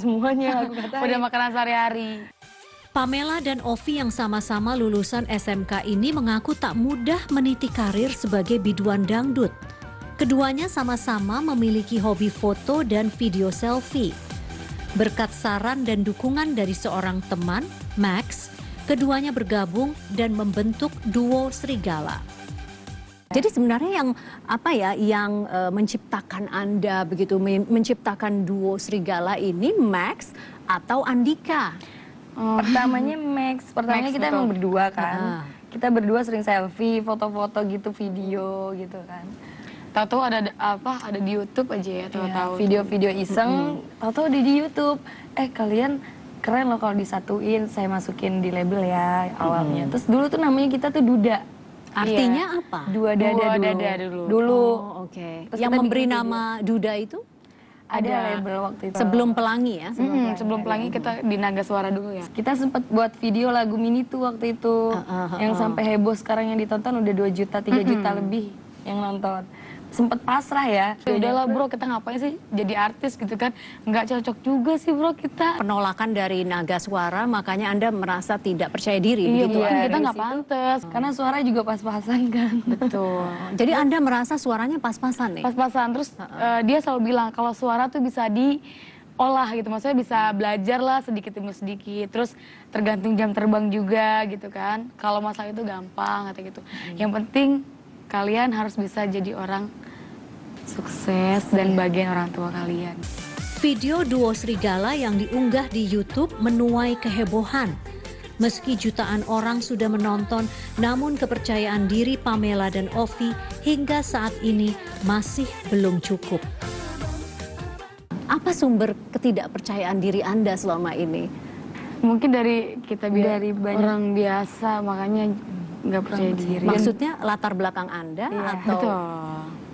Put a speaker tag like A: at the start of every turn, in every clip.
A: semuanya yang aku katain.
B: Udah makanan sehari-hari.
C: Pamela dan Ovi yang sama-sama lulusan SMK ini mengaku tak mudah meniti karir sebagai biduan dangdut. Keduanya sama-sama memiliki hobi foto dan video selfie. Berkat saran dan dukungan dari seorang teman, Max, keduanya bergabung dan membentuk duo Serigala. Jadi sebenarnya yang menciptakan Anda begitu, menciptakan duo Serigala ini Max atau Andika?
A: Pertamanya pertamanya
B: Max,
A: kita
B: betul.
A: emang berdua kan. Kita berdua sering selfie, foto-foto gitu, video gitu kan.
B: Tahu-tahu ada di YouTube aja ya, tahu-tahu.
A: Video-video iseng, tahu-tahu di YouTube. Kalian keren loh kalau disatuin, saya masukin di label ya awalnya. Terus dulu tuh namanya kita tuh Duda.
C: Artinya apa?
A: Dua dada dulu.
C: Oh, oke.
A: Terus
C: Yang
A: kita
C: memberi
A: bikin
C: nama Duda itu?
A: Ada label waktu itu.
C: Sebelum Pelangi ya?
B: Sebelum Pelangi kita di Naga Suara dulu ya.
A: Kita sempat buat video lagu Mini tuh waktu itu. Yang sampai heboh sekarang yang ditonton udah 2 juta, 3 juta lebih yang nonton. Sempet pasrah ya.
B: Udahlah bro, kita ngapain sih jadi artis gitu kan. Nggak cocok juga sih bro kita.
C: Penolakan dari Naga Suara, makanya Anda merasa tidak percaya diri
B: Iya,
C: begitu?
B: mungkin kita
A: dari
B: nggak
A: situ.
B: pantas.
A: Karena suara juga pas-pasan kan.
B: Betul.
C: Jadi Anda merasa suaranya pas-pasan nih?
B: Pas-pasan. Terus dia selalu bilang kalau suara tuh bisa diolah gitu. Maksudnya bisa belajar lah sedikit demi sedikit. Terus tergantung jam terbang juga gitu kan. Kalau masalah itu gampang kata gitu. Yang penting kalian harus bisa jadi orang sukses dan bagian orang tua kalian.
C: Video duo Serigala yang diunggah di YouTube menuai kehebohan. Meski jutaan orang sudah menonton, namun kepercayaan diri Pamela dan Ovi hingga saat ini masih belum cukup. Apa sumber ketidakpercayaan diri Anda selama ini?
B: Mungkin dari kita
A: Dari banyak-
B: orang biasa makanya nggak percaya diri.
C: Maksudnya latar belakang Anda atau
B: Betul.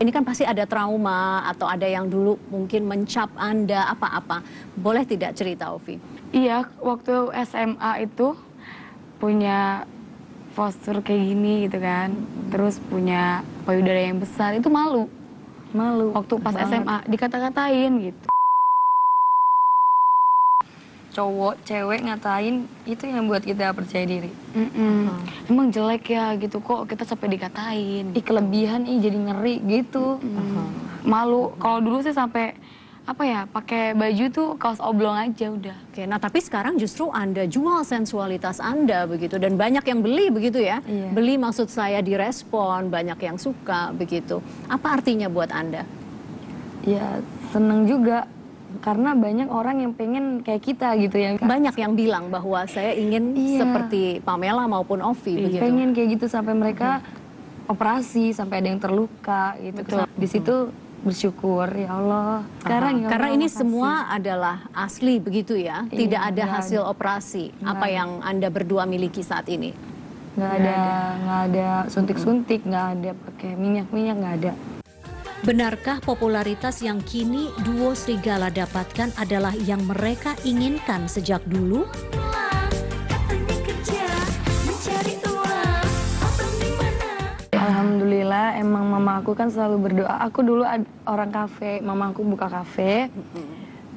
C: ini kan pasti ada trauma atau ada yang dulu mungkin mencap Anda apa-apa. Boleh tidak cerita, Ovi?
B: Iya, waktu SMA itu punya postur kayak gini gitu kan. Terus punya payudara yang besar, itu malu.
A: Malu.
B: Waktu pas SMA dikata-katain gitu.
A: Cowok, cewek ngatain, itu yang buat kita percaya diri.
B: Emang jelek ya gitu kok kita sampai dikatain.
A: Kelebihan, jadi ngeri gitu.
B: Malu. Kalau dulu sih sampai pakai baju tuh kaos oblong aja udah.
C: Oke, nah tapi sekarang justru Anda jual sensualitas Anda begitu dan banyak yang beli begitu ya.
A: Iya.
C: Beli maksud saya direspon, banyak yang suka begitu. Apa artinya buat Anda?
A: Ya seneng juga. Karena banyak orang yang pengen kayak kita gitu ya.
C: Banyak yang bilang bahwa saya ingin
A: Iya.
C: seperti Pamela maupun Ovi begitu.
A: Pengen kayak gitu sampai mereka operasi, sampai ada yang terluka gitu.
B: Betul.
A: Di situ bersyukur, ya Allah. Sekarang ya
C: Karena
A: Allah,
C: ini
A: makasih.
C: semua adalah asli begitu ya,
A: Iya,
C: tidak ada
A: nggak
C: hasil operasi.
A: Nggak
C: Apa
A: ada.
C: yang Anda berdua miliki saat ini?
A: nggak ada suntik-suntik, nggak ada pakai minyak-minyak, nggak ada.
C: Benarkah popularitas yang kini duo Serigala dapatkan adalah yang mereka inginkan sejak dulu?
A: Alhamdulillah, emang mama aku kan selalu berdoa. Aku dulu orang kafe, mama aku buka kafe.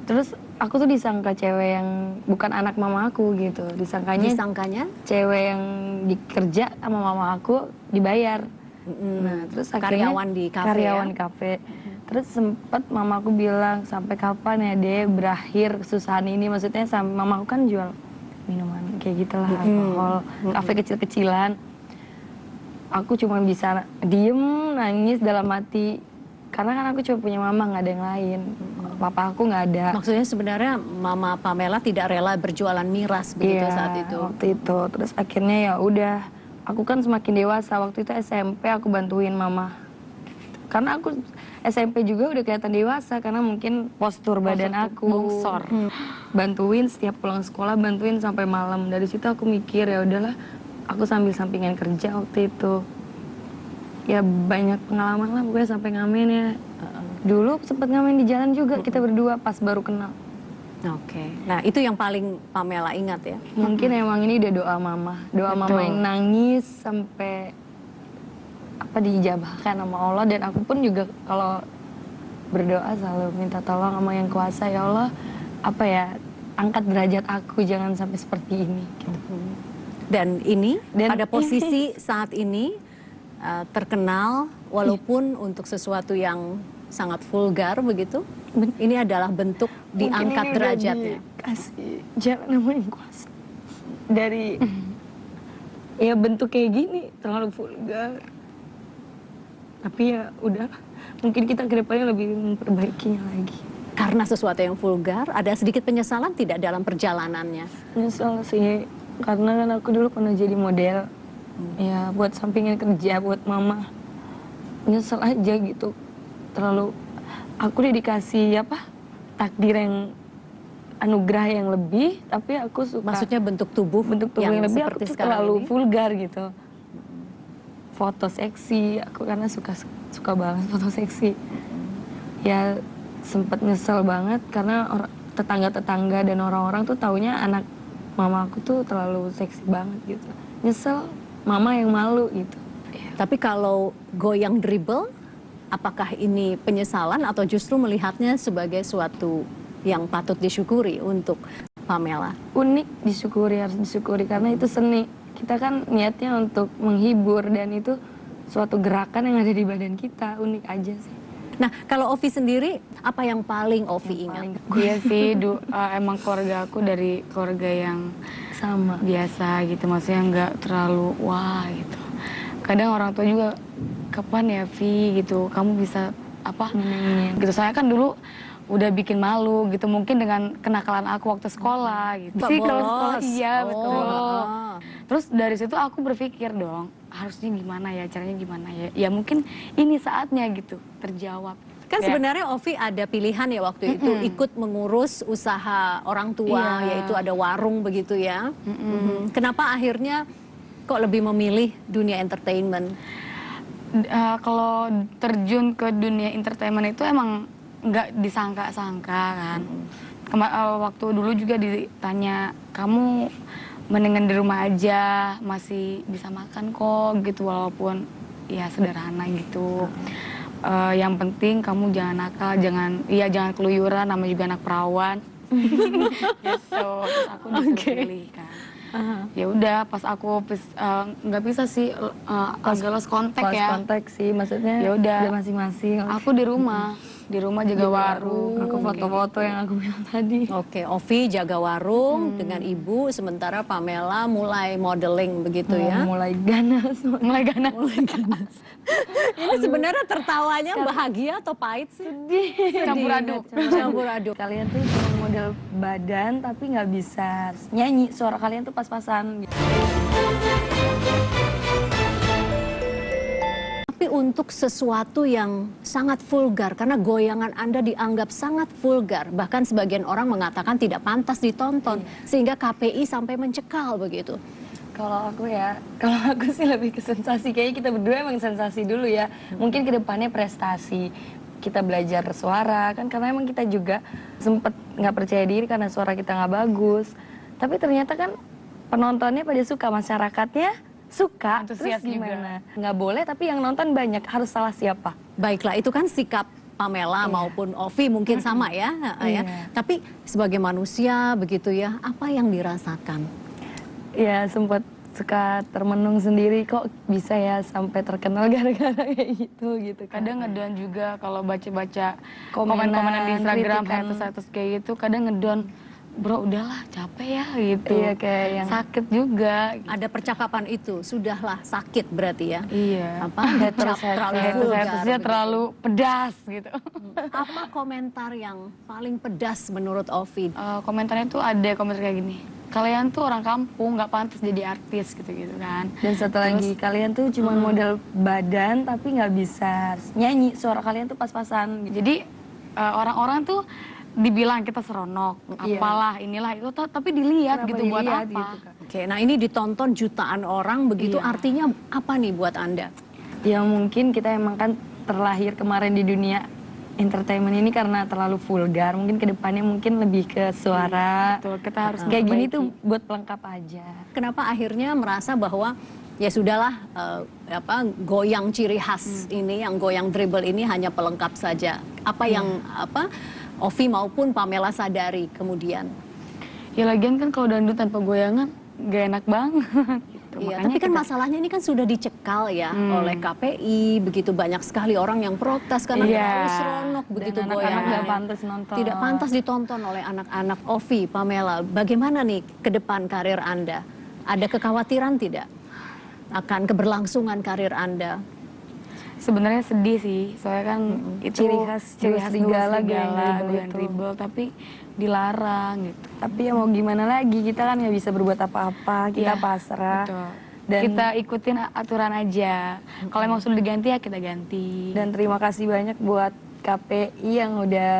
A: Terus aku tuh disangka cewek yang bukan anak mama aku gitu.
C: Disangkanya?
A: Cewek yang dikerja sama mama aku dibayar. Nah, terus akhirnya
C: Karyawan di kafe
A: karyawan
C: ya?
A: di kafe. Terus sempet mama aku bilang, sampai kapan ya Dek berakhir kesusahan ini? Maksudnya mama aku kan jual minuman kayak gitulah, alkohol, kafe kecil-kecilan. Aku cuma bisa diem, nangis dalam hati. Karena kan aku cuma punya mama, nggak ada yang lain. Papa aku nggak ada.
C: Maksudnya sebenarnya Mama Pamela tidak rela berjualan miras begitu
A: Iya,
C: saat itu.
A: waktu itu. Terus akhirnya ya udah, aku kan semakin dewasa. Waktu itu SMP aku bantuin mama. Karena aku SMP juga udah kelihatan dewasa karena mungkin postur badan aku
B: bongsor.
A: Bantuin setiap pulang sekolah, bantuin sampai malam. Dari situ aku mikir ya udahlah, aku sambil sampingan kerja waktu itu. Ya banyak pengalaman lah pokoknya sampai ngamen ya. Dulu sempat ngamen di jalan juga kita berdua pas baru kenal.
C: Oke. Nah, itu yang paling Pamela ingat ya.
A: Mungkin emang ini udah doa mama. Doa mama yang nangis sampai diijabahkan sama Allah. Dan aku pun juga kalau berdoa selalu minta tolong sama yang kuasa, ya Allah, apa ya, angkat derajat aku jangan sampai seperti ini gitu.
C: Dan ini
A: Dan
C: pada posisi saat ini terkenal walaupun untuk sesuatu yang sangat vulgar begitu. Ini adalah bentuk diangkat derajatnya.
A: Kasih jalan yang kuasa dari ya bentuk kayak gini terlalu vulgar. Tapi ya udah, mungkin kita kedepannya lebih memperbaikinya lagi.
C: Karena sesuatu yang vulgar, ada sedikit penyesalan tidak dalam perjalanannya?
A: Nyesel sih, karena kan aku dulu pernah jadi model. Ya buat sampingan kerja, buat mama. Nyesel aja gitu. Terlalu, aku udah dikasih apa, takdir yang, anugerah yang lebih, tapi aku suka.
C: Maksudnya bentuk tubuh
A: yang lebih, aku
C: seperti
A: tuh
C: sekarang
A: terlalu
C: ini?
A: vulgar gitu. Foto seksi, aku karena suka banget foto seksi. Ya sempat nyesel banget karena tetangga-tetangga dan orang-orang tuh taunya anak mama aku tuh terlalu seksi banget gitu. Nyesel, mama yang malu gitu.
C: Tapi kalau goyang dribble, apakah ini penyesalan atau justru melihatnya sebagai suatu yang patut disyukuri untuk Pamela?
A: Unik, disyukuri, harus disyukuri karena itu seni. Kita kan niatnya untuk menghibur dan itu suatu gerakan yang ada di badan kita, unik aja sih.
C: Nah, kalau Ovi sendiri, apa yang paling Ovi ingat?
B: Iya sih, emang keluarga aku dari keluarga yang
A: Sama.
B: biasa gitu, maksudnya nggak terlalu wah gitu. Kadang orang tua juga, kapan ya Vi gitu, kamu bisa apa gitu. Saya kan dulu udah bikin malu gitu, mungkin dengan kenakalan aku waktu sekolah gitu.
C: Mbak
B: Sih kalau
C: bolos.
B: sekolah iya betul.
C: Oh.
B: Terus dari situ aku berpikir dong, harusnya gimana ya, caranya gimana ya. Ya mungkin ini saatnya gitu, terjawab.
C: Kan
B: Kayak-
C: sebenarnya Ovi ada pilihan ya waktu itu ikut mengurus usaha orang tua,
B: Iya.
C: yaitu ada warung begitu ya. Kenapa akhirnya kok lebih memilih dunia entertainment?
B: Kalau terjun ke dunia entertainment itu emang nggak disangka-sangka kan. Waktu dulu juga ditanya, kamu mendingan di rumah aja, masih bisa makan kok gitu, walaupun ya sederhana gitu. Yang penting kamu jangan nakal, jangan keluyuran, namanya juga anak perawan. Gitu. Terus aku disuruh pilih kan. Ya udah, pas aku nggak bisa sih agak lost kontak
A: Lost
B: ya.
A: kontak sih, maksudnya
B: Ya udah.
A: masing-masing.
B: Aku di rumah jaga warung.
A: Aku foto-foto yang aku bilang tadi.
C: Oke, Ovi jaga warung dengan ibu, sementara Pamela mulai modeling begitu ya.
A: Mulai ganas.
B: Mulai ganas.
C: Ini sebenarnya tertawanya bahagia atau pahit sih?
B: Campur aduk.
C: Campur aduk.
A: Kalian tuh cuma model badan tapi nggak bisa nyanyi, suara kalian tuh pas-pasan gitu.
C: Tapi untuk sesuatu yang sangat vulgar, karena goyangan Anda dianggap sangat vulgar, bahkan sebagian orang mengatakan tidak pantas ditonton, sehingga KPI sampai mencekal begitu.
A: Kalau aku sih lebih ke sensasi. Kayaknya kita berdua emang sensasi dulu ya. Mungkin kedepannya prestasi. Kita belajar suara kan, karena emang kita juga sempet nggak percaya diri karena suara kita nggak bagus. Tapi ternyata kan penontonnya pada suka, masyarakatnya suka.
B: Antusias
A: Terus gimana? Nggak boleh, tapi yang nonton banyak. Harus salah siapa?
C: Baiklah, itu kan sikap Pamela maupun Ovi mungkin sama ya, ya. Tapi sebagai manusia begitu ya, apa yang dirasakan?
A: Ya sempat suka termenung sendiri, kok bisa ya sampai terkenal gara-gara kayak gitu kan.
B: Kadang ngedown juga kalau baca-baca
A: Komenan,
B: komen-komenan di Instagram,
A: kritikan.
B: haters kayak gitu, kadang ngedown. Bro, udahlah capek ya gitu.
A: Iya, kayak yang
B: sakit juga. Gitu.
C: Ada percakapan itu, sudahlah sakit berarti ya.
B: Iya.
C: Apa? Terlalu vulgar
B: Haters-hatersnya
C: begitu.
B: terlalu pedas gitu.
C: Apa komentar yang paling pedas menurut Ovi?
B: Komentarnya tuh ada komentar kayak gini. Kalian tuh orang kampung, nggak pantas jadi artis gitu-gitu kan.
A: Dan satu lagi, kalian tuh cuma model badan tapi nggak bisa nyanyi, suara kalian tuh pas-pasan.
B: Jadi orang-orang tuh dibilang kita seronok,
A: Iya.
B: apalah inilah itu, tapi dilihat
A: Kenapa
B: gitu buat
A: dilihat
B: apa?
A: gitu, Kak?
C: Oke, nah ini ditonton jutaan orang begitu,
B: Iya.
C: artinya apa nih buat Anda?
A: Ya mungkin kita emang kan terlahir kemarin di dunia entertainment ini karena terlalu vulgar. Mungkin kedepannya mungkin lebih ke suara.
B: Betul, kita harus
A: Kayak gini
B: memperbaiki.
A: tuh buat pelengkap aja.
C: Kenapa akhirnya merasa bahwa ya sudahlah goyang ciri khas ini, yang goyang dribble ini hanya pelengkap saja. Apa yang Ovi maupun Pamela sadari kemudian?
B: Ya lagian kan kalau dangdut tanpa goyangan gak enak banget. Gitu.
C: Iya,
B: Makanya
C: tapi kan
B: kita-
C: masalahnya ini kan sudah dicekal ya oleh KPI, begitu banyak sekali orang yang protes karena
B: Iya.
C: terlalu seronok begitu
A: anak-anak
C: goyangannya.
A: nggak pantas nonton.
C: Tidak pantas ditonton oleh anak-anak. Ovi, Pamela, bagaimana nih ke depan karir Anda? Ada kekhawatiran tidak akan keberlangsungan karir Anda?
B: Sebenarnya sedih sih, soalnya kan itu
A: Ciri khas serigala, geng dribble itu.
B: dribble, tapi dilarang gitu.
A: Tapi ya mau gimana lagi, kita kan nggak bisa berbuat apa-apa, kita
B: Iya,
A: pasrah.
B: betul.
A: Dan
B: Kita ikutin aturan aja. Kalau emang sudah diganti ya kita ganti.
A: dan terima kasih banyak buat KPI yang udah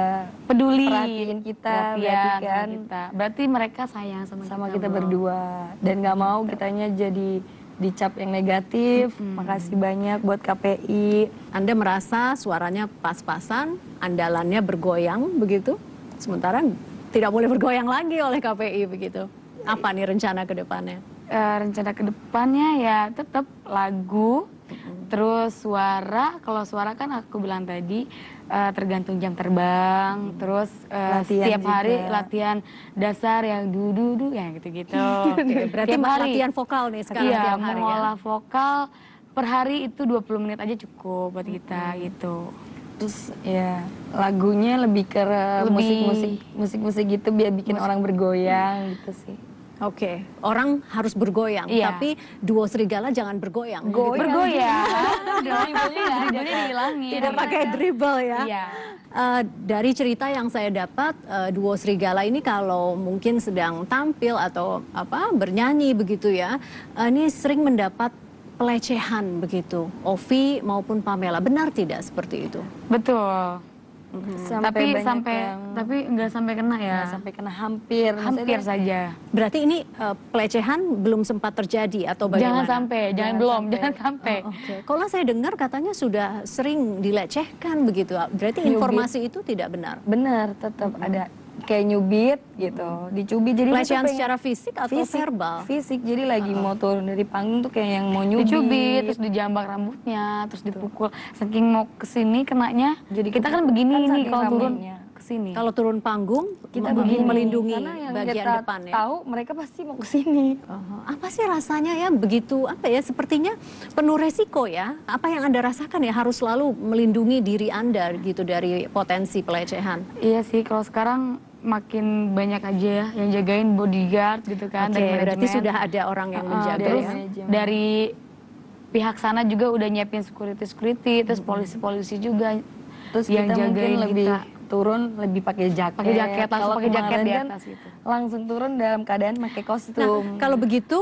B: peduli,
A: perhatiin kita,
B: perhatian
A: berarti
B: sama
A: kan
B: kita. Berarti mereka sayang sama
A: kita
B: bro.
A: berdua. Dan nggak mau kitanya jadi dicap yang negatif. Makasih banyak buat KPI.
C: Anda merasa suaranya pas-pasan, andalannya bergoyang begitu, sementara tidak boleh bergoyang lagi oleh KPI begitu. Apa nih rencana ke depannya?
B: Rencana kedepannya ya tetap lagu, terus suara. Kalau suara kan aku bilang tadi tergantung jam terbang, terus
A: Latihan
B: setiap hari
A: juga.
B: latihan dasar yang du ya gitu-gitu.
C: Oke, berarti
B: Tiap hari.
C: latihan vokal nih sekarang
B: Iya,
C: tiap hari ya?
B: mengolah vokal per hari itu 20 menit aja cukup buat kita gitu.
A: Terus ya lagunya lebih ke musik-musik gitu biar bikin orang bergoyang gitu sih.
C: Oke, orang harus bergoyang,
B: Iya.
C: tapi duo serigala jangan bergoyang.
B: Bergoyang. Dribblenya dihilangin.
C: Tidak pakai dribble ya.
B: Iya.
C: Dari cerita yang saya dapat, duo serigala ini kalau mungkin sedang tampil atau bernyanyi begitu ya, ini sering mendapat pelecehan begitu. Ovi maupun Pamela, benar tidak seperti itu?
B: Betul.
A: Sampai banyak
B: Tapi
A: yang
B: nggak sampai kena ya.
A: nggak sampai kena hampir.
B: Hampir saja.
C: Berarti ini pelecehan belum sempat terjadi atau bagaimana?
B: Jangan sampai, jangan sampai.
C: Oke, kalau saya dengar katanya sudah sering dilecehkan begitu. Berarti informasi itu tidak benar.
A: Bener, tetap ada kayak nyubit gitu, dicubit jadi
C: Pelecehan
A: dia tuh pengen-
C: secara fisik atau verbal?
A: Fisik, jadi lagi mau turun dari panggung tuh kayak yang mau nyubit.
B: Dicubit, terus dijambak rambutnya, terus dipukul. Saking mau kesini kenanya,
A: Jadi
B: kita kan begini
A: kan
B: nih
A: saking
B: kalau turun
A: ramenya.
B: kesini.
C: Kalau turun panggung
A: kita
C: begini
A: begini
C: melindungi
A: karena yang
C: bagian
A: kita
C: depan ya.
A: tahu mereka pasti mau kesini.
C: Apa sih rasanya ya begitu sepertinya penuh resiko ya. Apa yang Anda rasakan ya harus selalu melindungi diri Anda gitu dari potensi pelecehan.
B: Iya sih, kalau sekarang makin banyak aja ya yang jagain bodyguard gitu kan.
C: Oke,
B: dari
C: berarti
B: manajemen.
C: sudah ada orang yang menjaga
B: Terus
C: ya.
B: dari pihak sana juga udah nyiapin security, terus polisi-polisi juga
A: Terus
B: yang
A: kita mungkin
B: jagain
A: lebih
B: kita.
A: turun lebih pakai jaket.
B: Pakai jaket, langsung
A: Kalau
B: pakai jaket
A: kemarin
B: di
A: kan
B: atas gitu.
A: langsung turun dalam keadaan pakai
C: Nah,
A: kostum.
C: kalau begitu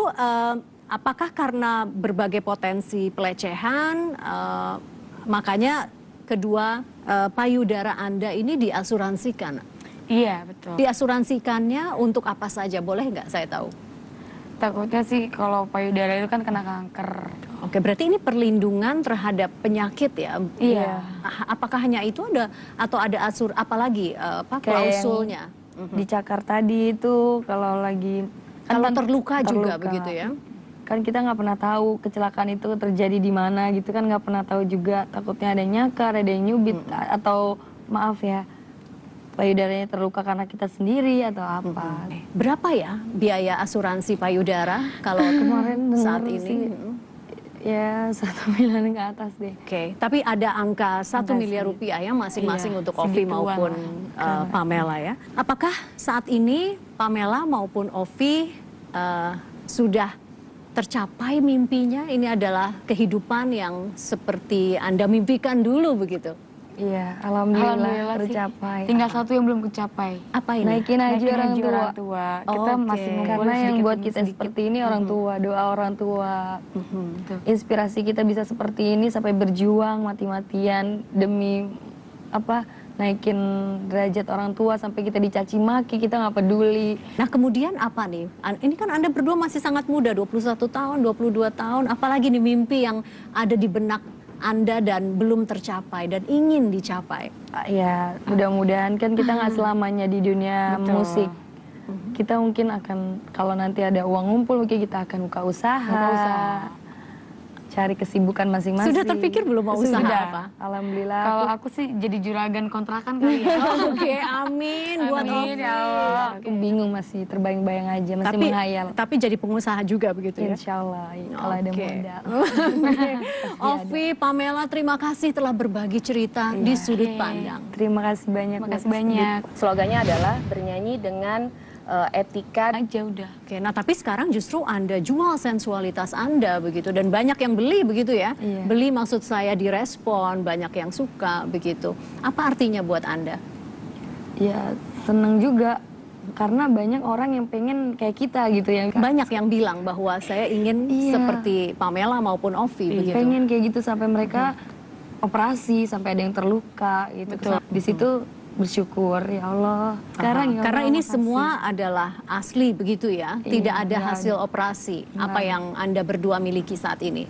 C: apakah karena berbagai potensi pelecehan makanya kedua payudara Anda ini diasuransikan?
B: Iya, betul.
C: Diasuransikannya untuk apa saja? Boleh nggak saya tahu?
B: Takutnya sih kalau payudara itu kan kena kanker.
C: Oke, berarti ini perlindungan terhadap penyakit ya?
B: Iya.
C: Apakah hanya itu atau ada apalagi
A: Kayak
C: klausulnya?
A: Dicakar tadi itu kalau lagi
C: Kalau
A: kan
C: terluka juga begitu ya?
A: Kan kita nggak pernah tahu kecelakaan itu terjadi di mana gitu kan, nggak pernah tahu juga, takutnya ada yang nyakar, ada yang nyubit atau maaf ya payudaranya terluka karena kita sendiri atau apa.
C: Berapa ya biaya asuransi payudara kalau
A: Kemarin denger
C: saat ini?
A: sih, ya 1 miliar ke atas deh.
C: Oke, tapi ada angka 1 miliar rupiah ya masing-masing
B: Iya,
C: untuk Ovi
B: segituan
C: maupun Pamela ya. Apakah saat ini Pamela maupun Ovi sudah tercapai mimpinya? Ini adalah kehidupan yang seperti Anda mimpikan dulu begitu?
A: Iya, alhamdulillah
B: sih.
A: tercapai.
B: Tinggal satu yang belum kecapai.
C: Apa ini?
A: Naikin aja
B: Naikin
A: orang
B: aja
A: tua.
B: orang tua. Kita
C: Oke.
B: masih ngumpul
A: Karena yang
B: sedikit
A: buat
B: demi
A: kita
B: sedikit.
A: seperti ini orang tua, doa orang tua.
B: Betul.
A: Inspirasi kita bisa seperti ini sampai berjuang mati-matian demi naikin derajat orang tua sampai kita dicaci maki, kita nggak peduli.
C: Nah kemudian apa nih? Ini kan Anda berdua masih sangat muda, 21 tahun, 22 tahun. Apalagi nih mimpi yang ada di benak Anda dan belum tercapai dan ingin dicapai?
A: Ya mudah-mudahan kan kita nggak selamanya di dunia
B: Betul.
A: musik. Kita mungkin akan kalau nanti ada uang ngumpul mungkin kita akan buka usaha. cari kesibukan masing-masing.
C: Sudah terpikir belum mau usaha
A: Sudah.
C: apa?
A: Alhamdulillah.
B: Kalau aku sih jadi juragan kontrakan kali ya.
C: Oke, amin buat
B: Amin,
C: Ovi.
B: ya Allah.
A: aku bingung, masih terbayang-bayang aja, masih
C: Tapi
A: menghayal.
C: tapi jadi pengusaha juga begitu ya.
A: Insya Allah, kalau ada
C: Oke.
A: modal.
C: Ovi, Pamela, terima kasih telah berbagi cerita di sudut pandang.
A: Terima kasih banyak.
B: Makasih
A: buat
B: banyak.
D: Slogannya adalah bernyanyi dengan etika.
B: Aja udah.
C: Oke, nah tapi sekarang justru Anda jual sensualitas Anda begitu dan banyak yang beli begitu ya.
A: Iya.
C: Beli maksud saya direspon, banyak yang suka begitu. Apa artinya buat Anda?
A: Ya seneng juga, karena banyak orang yang pengen kayak kita gitu ya.
C: Banyak yang bilang bahwa saya ingin
A: Iya.
C: seperti Pamela maupun Ovi begitu.
A: Pengen kayak gitu sampai mereka operasi, sampai ada yang terluka gitu.
B: Betul.
A: Di situ bersyukur, ya Allah. Sekarang ya
C: Karena
A: Allah,
C: ini
A: makasih.
C: semua adalah asli begitu ya,
A: Iya,
C: tidak ada
A: nggak
C: hasil operasi.
A: Nggak
C: Apa
A: ada.
C: yang Anda berdua miliki saat ini?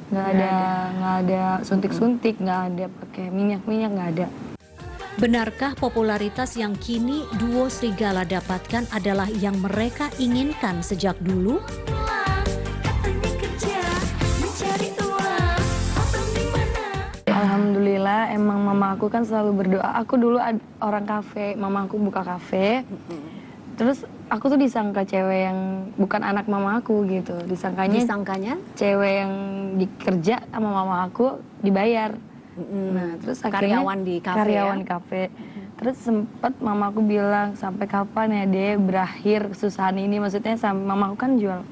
A: nggak ada suntik-suntik, nggak ada pakai minyak-minyak, nggak ada.
C: Benarkah popularitas yang kini duo Serigala dapatkan adalah yang mereka inginkan sejak dulu?
A: Alhamdulillah, emang mama aku kan selalu berdoa. Aku dulu orang kafe, mama aku buka kafe. Terus aku tuh disangka cewek yang bukan anak mama aku gitu.
C: Disangkanya?
A: Cewek yang dikerja sama mama aku dibayar. Nah, terus akhirnya
C: Karyawan di kafe
A: karyawan
C: ya?
A: kafe. Terus sempat mama aku bilang, sampai kapan ya Dek berakhir kesusahan ini? Maksudnya mama aku kan jual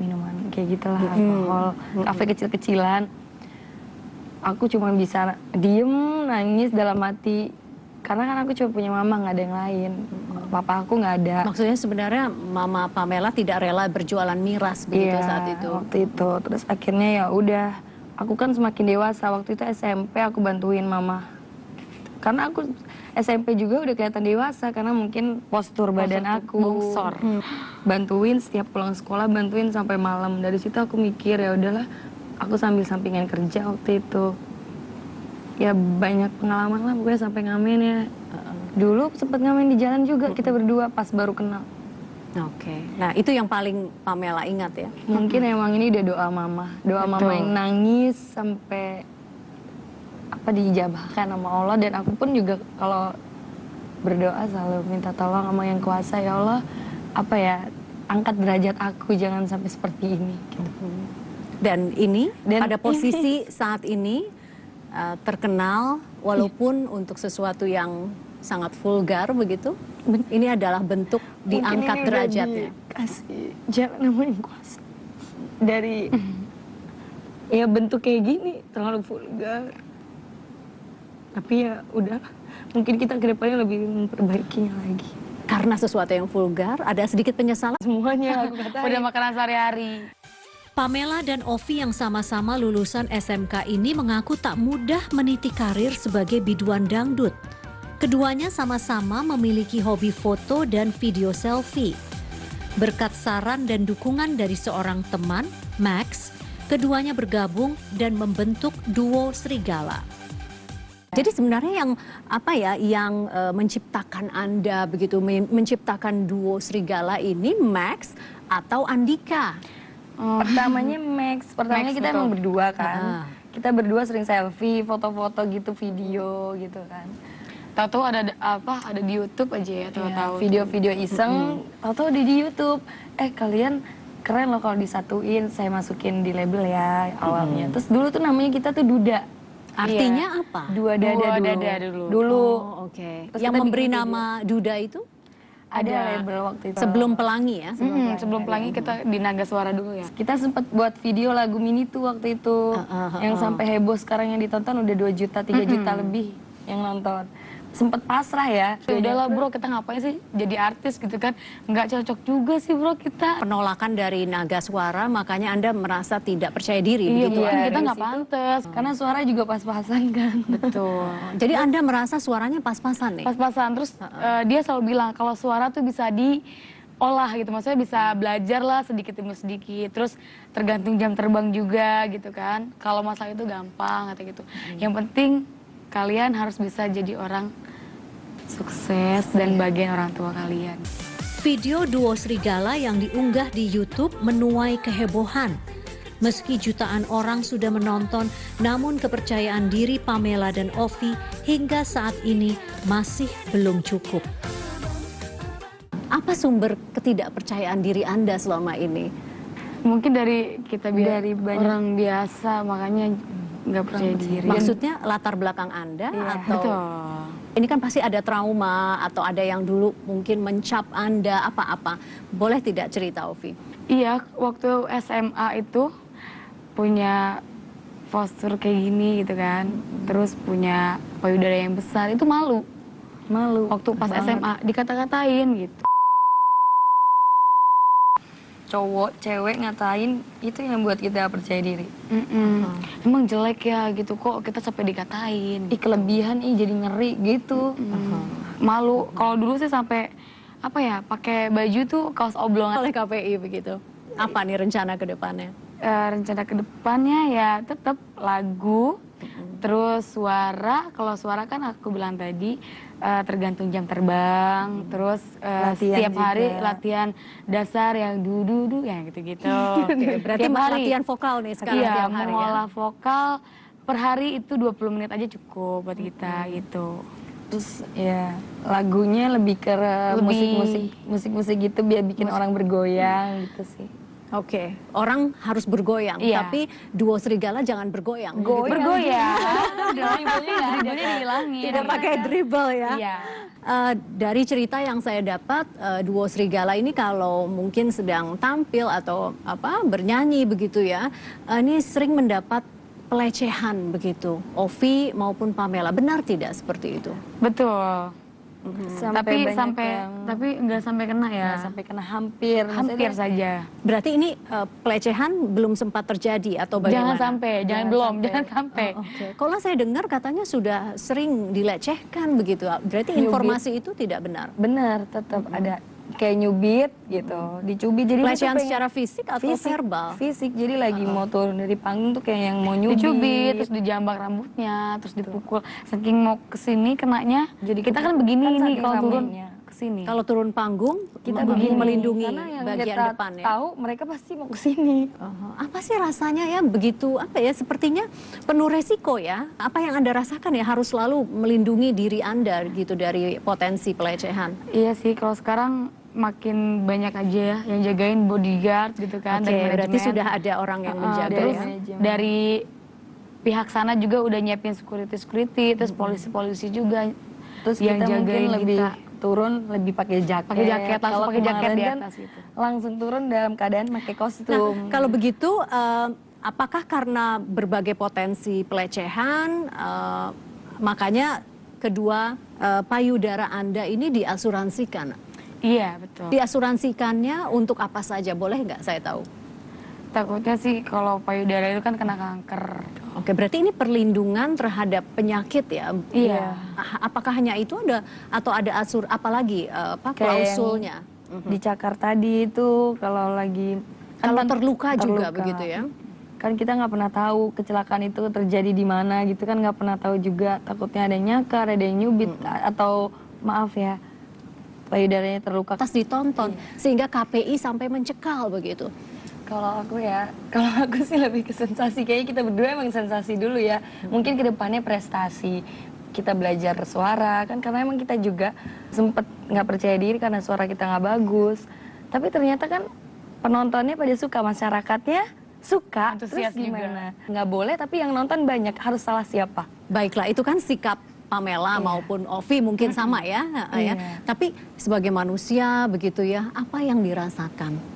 A: minuman kayak gitulah, alkohol, kafe kecil-kecilan. Aku cuma bisa diem, nangis dalam hati. Karena kan aku cuma punya mama, nggak ada yang lain. Papa aku nggak ada.
C: Maksudnya sebenarnya Mama Pamela tidak rela berjualan miras begitu
A: Iya,
C: saat itu.
A: waktu itu. Terus akhirnya ya udah, aku kan semakin dewasa. Waktu itu SMP aku bantuin mama. Karena aku SMP juga udah kelihatan dewasa, karena mungkin postur badan aku.
B: bongsor.
A: Bantuin setiap pulang sekolah, bantuin sampai malam. Dari situ aku mikir ya udahlah, aku sambil sampingan kerja waktu itu. Ya banyak pengalaman lah pokoknya sampai ngamen ya. Dulu sempet ngamen di jalan juga kita berdua pas baru kenal.
C: Oke. Nah, itu yang paling Pamela ingat ya.
A: Mungkin emang ini udah doa mama. Doa mama yang nangis sampai apa diijabahkan sama Allah. Dan aku pun juga kalau berdoa selalu minta tolong sama yang kuasa, ya Allah, apa ya, angkat derajat aku jangan sampai seperti ini gitu.
C: Dan ini
A: Dan
C: pada posisi saat ini terkenal walaupun untuk sesuatu yang sangat vulgar begitu. Ini adalah bentuk diangkat derajatnya.
A: Kasih jalan sama yang kuasa. Dari ya bentuk kayak gini terlalu vulgar. Tapi ya udah, mungkin kita kedepannya lebih memperbaikinya lagi.
C: Karena sesuatu yang vulgar, ada sedikit penyesalan.
A: Semuanya aku katakan.
B: Udah makanan sehari-hari.
C: Pamela dan Ovi yang sama-sama lulusan SMK ini mengaku tak mudah meniti karir sebagai biduan dangdut. Keduanya sama-sama memiliki hobi foto dan video selfie. Berkat saran dan dukungan dari seorang teman, Max, keduanya bergabung dan membentuk duo Serigala. Jadi sebenarnya yang menciptakan Anda begitu, menciptakan duo Serigala ini Max atau Andika?
A: Pertamanya Max, pertamanya
B: Max,
A: kita
B: betul.
A: emang berdua kan.
C: Ah.
A: Kita berdua sering selfie, foto-foto gitu, video gitu kan.
B: Tahu-tahu ada di YouTube aja ya, tahu-tahu.
A: Video-video iseng, tahu-tahu di YouTube. Kalian keren loh kalau disatuin, saya masukin di label ya awalnya. Terus dulu tuh namanya kita tuh Duda.
C: Artinya apa?
A: Dua dada
B: Dua
A: dulu.
B: dada dulu.
C: Oh, oke.
A: Terus
C: Yang
A: kita
C: memberi
A: bikin
C: nama Duda itu
A: Ada label waktu itu.
C: sebelum Pelangi ya?
B: Sebelum Pelangi kita di Naga Suara dulu ya.
A: Kita sempat buat video lagu Mini tuh waktu itu. Yang sampai heboh sekarang yang ditonton udah 2 juta, 3 juta lebih yang nonton. Sempet pasrah ya.
B: Ya udahlah bro, kita ngapain sih jadi artis gitu kan? Nggak cocok juga sih bro kita.
C: Penolakan dari Naga Suara, makanya Anda merasa tidak percaya diri
B: Iya,
C: begitu?
B: mungkin
A: Dari
B: kita nggak
A: situ.
B: pantas.
A: Karena suara juga pas-pasan kan.
B: Betul.
C: Jadi Anda merasa suaranya pas-pasan nih?
B: Pas-pasan, terus dia selalu bilang kalau suara tuh bisa diolah gitu, maksudnya bisa belajar lah sedikit demi sedikit, terus tergantung jam terbang juga gitu kan. Kalau masalah itu gampang kata gitu. Yang penting kalian harus bisa jadi orang sukses dan bagian orang tua kalian.
C: Video duo Serigala yang diunggah di YouTube menuai kehebohan. Meski jutaan orang sudah menonton, namun kepercayaan diri Pamela dan Ovi hingga saat ini masih belum cukup.
E: Apa sumber ketidakpercayaan diri Anda selama ini?
B: Mungkin dari kita
A: Dari banyak-
B: orang biasa, makanya nggak percaya diri.
E: Maksudnya latar belakang Anda atau
B: Betul.
E: ini kan pasti ada trauma atau ada yang dulu mungkin mencap Anda apa-apa. Boleh tidak cerita, Ovi?
B: Iya, waktu SMA itu punya postur kayak gini gitu kan. Terus punya payudara yang besar, itu malu.
A: Malu.
B: Waktu pas
A: banget.
B: SMA dikata-katain gitu.
A: Cowok, cewek ngatain itu yang buat kita percaya diri.
B: Emang jelek ya gitu kok, kita sampai dikatain.
A: Ih kelebihan, ih jadi ngeri gitu.
B: Malu. Kalau dulu sih sampai apa ya, pakai baju tuh kaos oblongan.
E: Oleh KPI begitu. Apa nih rencana ke depannya?
B: Rencana kedepannya ya tetap lagu, terus suara. Kalau suara kan aku bilang tadi tergantung jam terbang, terus
A: Latihan
B: setiap hari
A: juga.
B: latihan dasar yang du ya gitu-gitu.
E: Oke, berarti
B: Tiap hari.
E: latihan vokal nih sekarang
B: Iya,
E: tiap hari ya.
B: mengolah vokal per hari itu 20 menit aja cukup buat kita gitu.
A: Terus ya lagunya lebih ke musik-musik gitu biar bikin orang bergoyang gitu sih.
E: Oke, orang harus bergoyang,
B: Iya.
E: tapi duo serigala jangan bergoyang.
B: Bergoyang. Dribblenya dihilangin.
E: Tidak pakai dribble ya.
B: Iya.
E: Dari cerita yang saya dapat, duo serigala ini kalau mungkin sedang tampil atau bernyanyi begitu ya, ini sering mendapat pelecehan begitu. Ovi maupun Pamela, benar tidak seperti itu?
B: Betul.
A: Sampai banyak
B: Tapi nggak sampai kena ya.
A: nggak sampai kena hampir.
B: Hampir saja.
E: Berarti ini pelecehan belum sempat terjadi atau bagaimana?
B: Jangan sampai. Jangan sampai.
E: Oke. Kalau saya dengar katanya sudah sering dilecehkan begitu. Berarti informasi itu tidak benar.
A: Bener, tetap ada kayak nyubit gitu, dicubit jadi dia tuh
E: Pelecehan
A: pengen-
E: secara fisik atau verbal?
A: Fisik, jadi lagi mau turun dari panggung tuh kayak yang mau nyubit.
B: Dicubit, terus dijambak rambutnya, terus dipukul. Saking mau kesini kenanya. Jadi kita kan begini
A: kan
B: nih
A: saking
B: kalau turun
A: ramenya.
B: kesini.
E: Kalau turun panggung,
A: kita
E: begini
A: begini
E: melindungi
A: karena yang
E: bagian
A: kita
E: depan ya.
A: tahu mereka pasti mau kesini.
E: Apa sih rasanya ya begitu sepertinya penuh resiko ya. Apa yang Anda rasakan ya harus selalu melindungi diri Anda gitu dari potensi pelecehan.
B: Iya sih, kalau sekarang makin banyak aja ya yang jagain bodyguard gitu kan.
E: Oke,
B: dari
E: berarti
B: manajemen.
E: sudah ada orang yang menjaga
B: Terus
E: ya.
B: dari pihak sana juga udah nyiapin security, terus polisi-polisi juga
A: Terus
B: yang
A: kita mungkin
B: jagain
A: lebih
B: kita.
A: turun lebih pakai jaket.
B: Pakai jaket, langsung
A: Kalau
B: pakai jaket
A: kemarin
B: di
A: kan
B: atas gitu.
A: langsung turun dalam keadaan pakai kostum.
E: Kalau begitu, apakah karena berbagai potensi pelecehan, makanya kedua payudara Anda ini diasuransikan?
B: Iya, betul.
E: Diasuransikannya untuk apa saja? Boleh nggak saya tahu?
B: Takutnya sih kalau payudara itu kan kena kanker.
E: Oke, berarti ini perlindungan terhadap penyakit ya?
B: Iya.
E: Apakah hanya itu atau ada apalagi
A: Kayak
E: klausulnya?
A: Dicakar tadi itu kalau lagi
E: Kalau terluka juga begitu ya?
A: Kan kita nggak pernah tahu kecelakaan itu terjadi di mana gitu kan, nggak pernah tahu juga, takutnya ada yang nyakar, ada yang nyubit atau maaf ya payudaranya terluka.
E: Atas ditonton sehingga KPI sampai mencekal begitu.
A: Kalau aku sih lebih ke sensasi, kayaknya kita berdua emang sensasi dulu ya. Mungkin kedepannya prestasi, kita belajar suara kan, karena emang kita juga sempet nggak percaya diri karena suara kita nggak bagus. Tapi ternyata kan penontonnya pada suka, masyarakatnya suka.
B: Antusias
A: Terus gimana? Nggak boleh, tapi yang nonton banyak, harus salah siapa?
E: Baiklah, itu kan sikap Pamela maupun Ovi mungkin sama ya, ya. Tapi sebagai manusia begitu ya, apa yang dirasakan?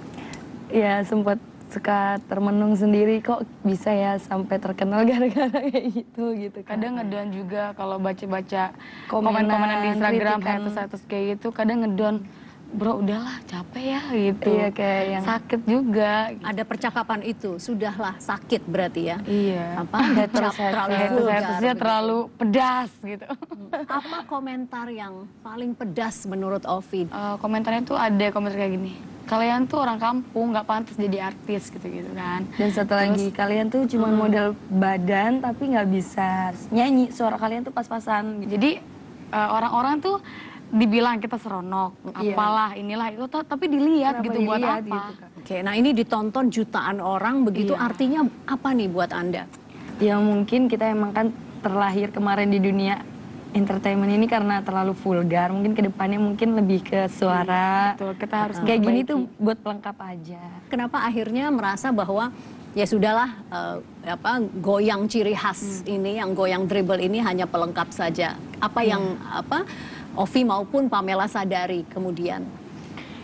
A: Ya sempat suka termenung sendiri, kok bisa ya sampai terkenal gara-gara kayak gitu kan.
B: Kadang ngedon juga kalau baca-baca
A: Komenan,
B: komen-komenan di Instagram,
A: kritikan.
B: haters kayak gitu, kadang ngedon. Bro, udahlah capek ya gitu.
A: Iya, kayak yang
B: sakit juga.
E: Ada percakapan itu, sudahlah sakit berarti ya.
B: Iya.
E: Apa? Dicap terlalu vulgar
B: Hatersnya
E: begitu.
B: terlalu pedas gitu.
E: Apa komentar yang paling pedas menurut Ovi?
B: Komentarnya tuh ada komentar kayak gini. Kalian tuh orang kampung, nggak pantas jadi artis gitu-gitu kan.
A: Dan satu lagi, kalian tuh cuma modal badan tapi nggak bisa nyanyi, suara kalian tuh pas-pasan gitu.
B: Jadi orang-orang tuh dibilang kita seronok, apalah inilah itu, tapi dilihat
A: Kenapa
B: gitu buat
A: dilihat
B: apa?
A: gitu, Kak?
E: Oke, nah ini ditonton jutaan orang begitu,
B: Iya.
E: artinya apa nih buat Anda?
A: Ya mungkin kita emang kan terlahir kemarin di dunia entertainment ini karena terlalu vulgar. Mungkin kedepannya mungkin lebih ke suara.
B: Betul, kita harus
A: Kayak gini
B: memperbaiki.
A: tuh buat pelengkap aja.
E: Kenapa akhirnya merasa bahwa ya sudahlah goyang ciri khas ini, yang goyang dribble ini hanya pelengkap saja. Apa yang Ovi maupun Pamela sadari kemudian?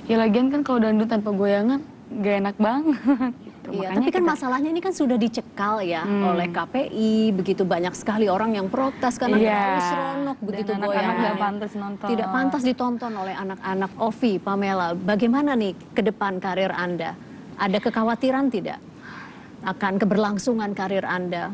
B: Ya lagian kan kalau dangdut tanpa goyangan gak enak banget. Gitu.
E: Iya,
B: Makanya
E: tapi kan
B: kita-
E: masalahnya ini kan sudah dicekal ya oleh KPI, begitu banyak sekali orang yang protes karena
B: Iya.
E: terlalu seronok begitu
A: Dan anak-anak
E: goyangannya.
A: nggak pantas nonton.
E: Tidak pantas ditonton oleh anak-anak. Ovi, Pamela, bagaimana nih ke depan karir Anda? Ada kekhawatiran tidak akan keberlangsungan karir Anda?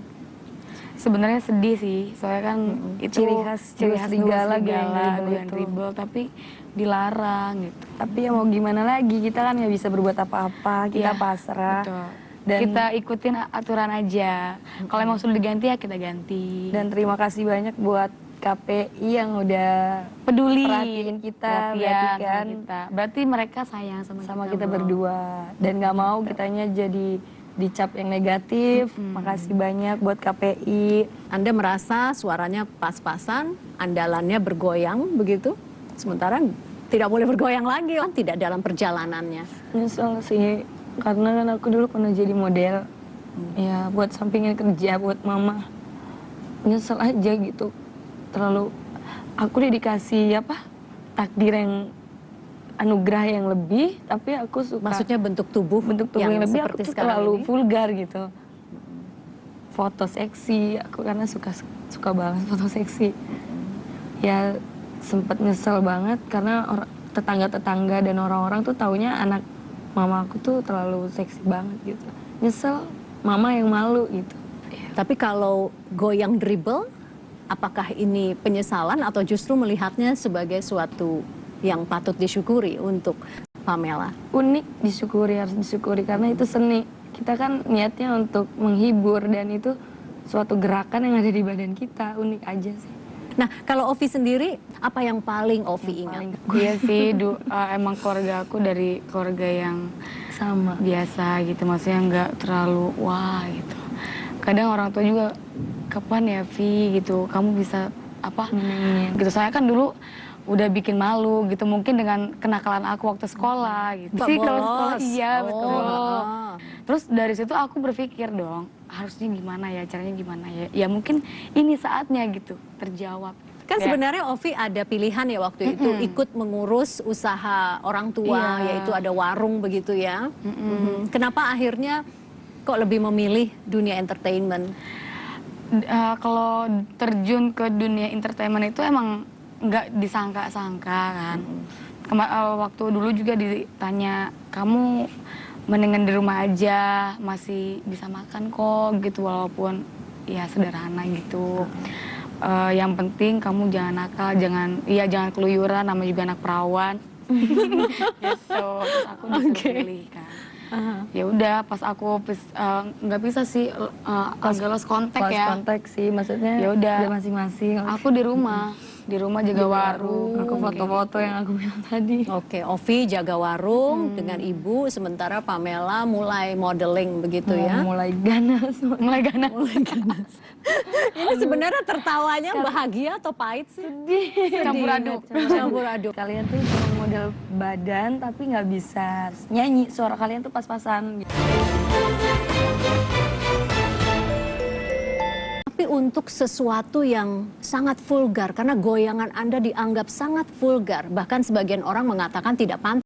B: Sebenarnya sedih sih, soalnya kan itu
A: Ciri khas
B: ciri
A: Dua
B: khas
A: Serigala,
B: Dua Serigala,
A: goyang
B: goyang
A: itu.
B: dribble, tapi dilarang gitu.
A: Tapi ya mau gimana lagi, kita kan nggak bisa berbuat apa-apa, kita
B: Iya,
A: pasrah.
B: Betul.
A: Dan
B: Kita ikutin aturan aja. Kalau emang sudah diganti ya kita ganti.
A: dan terima kasih banyak buat KPI yang udah
B: peduli,
A: perhatiin kita,
B: perhatian
A: berarti
B: sama
A: kan
B: kita. Berarti mereka sayang
A: sama kita berdua. Dan nggak mau kitanya jadi dicap yang negatif. Makasih banyak buat KPI.
E: Anda merasa suaranya pas-pasan, andalannya bergoyang begitu, sementara tidak boleh bergoyang lagi kan, tidak dalam perjalanannya.
A: Nyesel sih, karena kan aku dulu pernah jadi model. Ya buat sampingin kerja buat mama. Nyesel aja gitu. Terlalu aku udah dikasih takdir yang anugerah yang lebih, tapi aku suka
E: Maksudnya bentuk tubuh
A: yang lebih, aku
E: seperti
A: tuh
E: sekarang
A: terlalu
E: ini?
A: vulgar gitu. Foto seksi, aku karena suka banget foto seksi. Ya sempet nyesel banget karena tetangga-tetangga dan orang-orang tuh taunya anak mama aku tuh terlalu seksi banget gitu. Nyesel, mama yang malu gitu.
E: Tapi kalau goyang dribble, apakah ini penyesalan atau justru melihatnya sebagai suatu yang patut disyukuri untuk Pamela?
A: Unik, disyukuri, harus disyukuri karena itu seni. Kita kan niatnya untuk menghibur dan itu suatu gerakan yang ada di badan kita, unik aja sih.
E: Nah, kalau Ovi sendiri, apa yang paling Ovi ingat?
B: Iya sih, emang keluarga aku dari keluarga yang
A: Sama.
B: biasa gitu, maksudnya nggak terlalu wah gitu. Kadang orang tua juga, kapan ya Vi gitu, kamu bisa
A: Nyenengin.
B: gitu. Saya kan dulu udah bikin malu gitu, mungkin dengan kenakalan aku waktu sekolah gitu.
E: Pak
B: Sih kalau
E: bolos.
B: sekolah iya
E: Oh,
B: betul.
E: ah.
B: Terus dari situ aku berpikir dong, harusnya gimana ya, caranya gimana ya. Ya mungkin ini saatnya gitu, terjawab.
E: Kan
B: Ya.
E: sebenarnya Ovi ada pilihan ya waktu itu, ikut mengurus usaha orang tua,
B: Iya.
E: yaitu ada warung begitu ya. Kenapa akhirnya kok lebih memilih dunia entertainment?
B: Kalau terjun ke dunia entertainment itu emang nggak disangka-sangka kan. Waktu dulu juga ditanya, kamu mendingan di rumah aja, masih bisa makan kok gitu, walaupun ya sederhana gitu. Yang penting kamu jangan nakal, jangan keluyuran, namanya juga anak perawan. Gitu. Terus aku disuruh pilih kan. Ya udah, pas aku nggak bisa sih agak lost kontak
A: Lost
B: ya.
A: kontak sih, maksudnya
B: Ya udah.
A: masing-masing.
B: Aku di rumah jaga warung.
A: Aku foto-foto yang aku bilang tadi.
E: Oke, Ovi jaga warung dengan ibu, sementara Pamela mulai modeling begitu ya.
A: Mulai ganas.
B: Mulai ganas.
E: Ini sebenarnya tertawanya bahagia atau pahit sih?
B: Campur aduk.
E: Campur aduk.
A: Kalian tuh cuma model badan tapi nggak bisa nyanyi, suara kalian tuh pas-pasan gitu.
E: Tapi untuk sesuatu yang sangat vulgar, karena goyangan Anda dianggap sangat vulgar, bahkan sebagian orang mengatakan tidak pantas